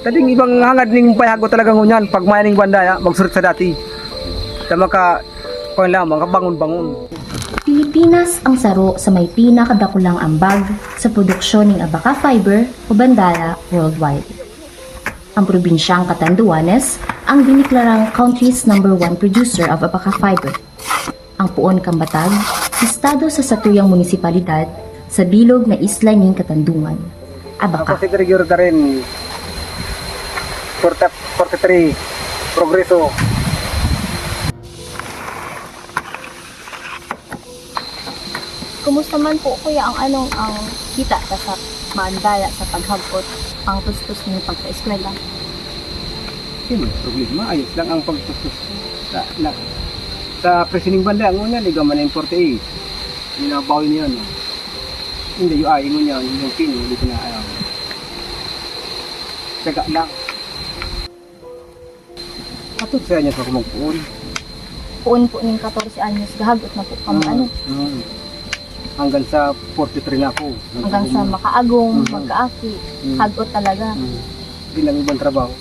Tading ibang hangad ning payago talaga ngunyan pag mining bandaya magsurit sa dati. Tama ka kuan lamang kabangon-bangon. Pilipinas ang saro sa may pinakadakulang ambag sa produksyon ng abaca fiber o bandala worldwide. Ang probinsyang Catanduanes ang diniklarang country's #1 producer of abaca fiber. Ang Puon Kambatag, estado sa satuyang munisipalidad sa bilog na isla ng Katandungan. Abaca. Ako si Gregorio Darin 43 Progreso. Kumusta man po kuya ang kita sa bandala sa paghagpot ang tustos ng pagka-eskwela? Hindi problema, ayos lang ang pagtustos sa presining banda ang unya liga man 48. Ninabawi niya no. Hindi yung ay mo niya yung pin dito na ayaw. Taga lang. Ato sa niya sa kumagpuon. Puon po ng 14 anyos gahagot na po kamo Hanggang sa 43 na ako. hanggang sa makaagong, magkaaki, hagot talaga. Ilang ibang trabaho.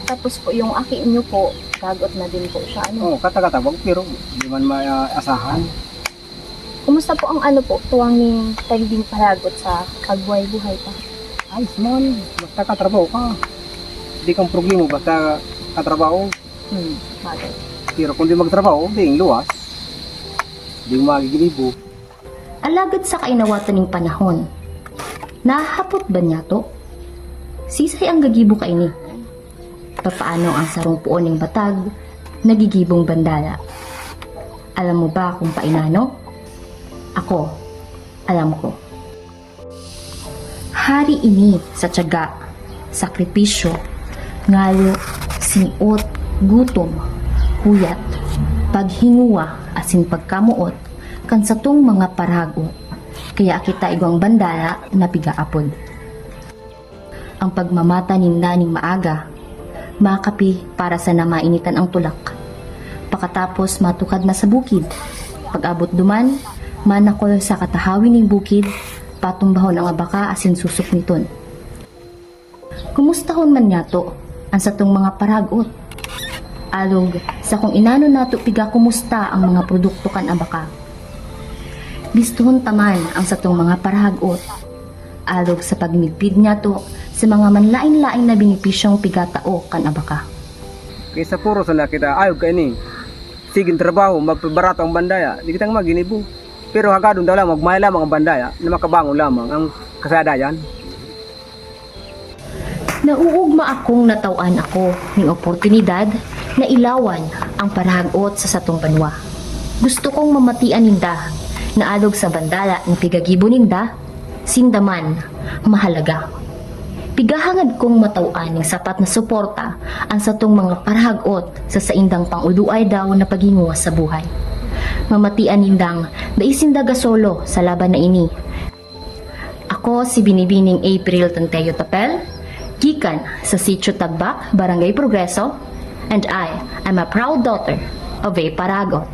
Tapos po yung aki niyo po, gagot na din po siya. Katagatawag pero hindi man maasahan. Kumusta po ang tuwang tagding paragot sa pagbuhay-buhay pa? Ayos man, basta katrabaho ka. Hindi kang problema, basta katrabaho. Bagay. Pero kung di magtrabaho, di luwas. Di magigilibo. Alagad sa kainawatan ng panahon, nahapot ba niya to? Sisay ang gagibo kaini. Papaano ang sarong puon ng batag, nagigibong bandala? Alam mo ba kung painano? Ako, alam ko. Hari ini sa tiyaga, sakripisyo, ngalo, sinot, gutom, huyat, paghinguwa, asin pagkamuot, kan satong mga parago, kaya kita igwang bandala na pigaapod. Ang pagmamata ninda ning maaga, makapi para sa namainitan ang tulak. Pakatapos matukad na sa bukid, pag-abot duman, manakol sa katahawin ng bukid, patumbahon ang abaka asin susok niton. Kumustahon man yato ang satong mga paragot. Alog sa kung inano nato piga kumusta ang mga produkto kan abaka. Bistuhon taman ang satong mga paragot. Alog sa pagmigpid niya to sa mga manlain-lain na benepisyong pigatao kan abaka. Kaysa puro sa nakita, ayog ka ini. Siging trabaho, magpabarato ang bandaya, di kitang maginibo. Pero hagadon daw lang, magmaya lamang ang bandaya na makabangon lamang ang kasadayan. Nauugma akong natawan ako ng oportunidad na ilawan ang parahagot sa satong banwa. Gusto kong mamatian ninda na alog sa bandala ng pigagibo ninda, sindaman, mahalaga. Pigahangad kong matawan ng sapat na suporta ang satong mga parahagot sa saindang panguluay daw na paghinguwa sa buhay. Mamatian nindang daisindaga solo sa laban na ini. Ako si Binibining April Tanteo Tapel, gikan sa Sitio Tagbak, Barangay Progreso, and I am a proud daughter of a Paragot.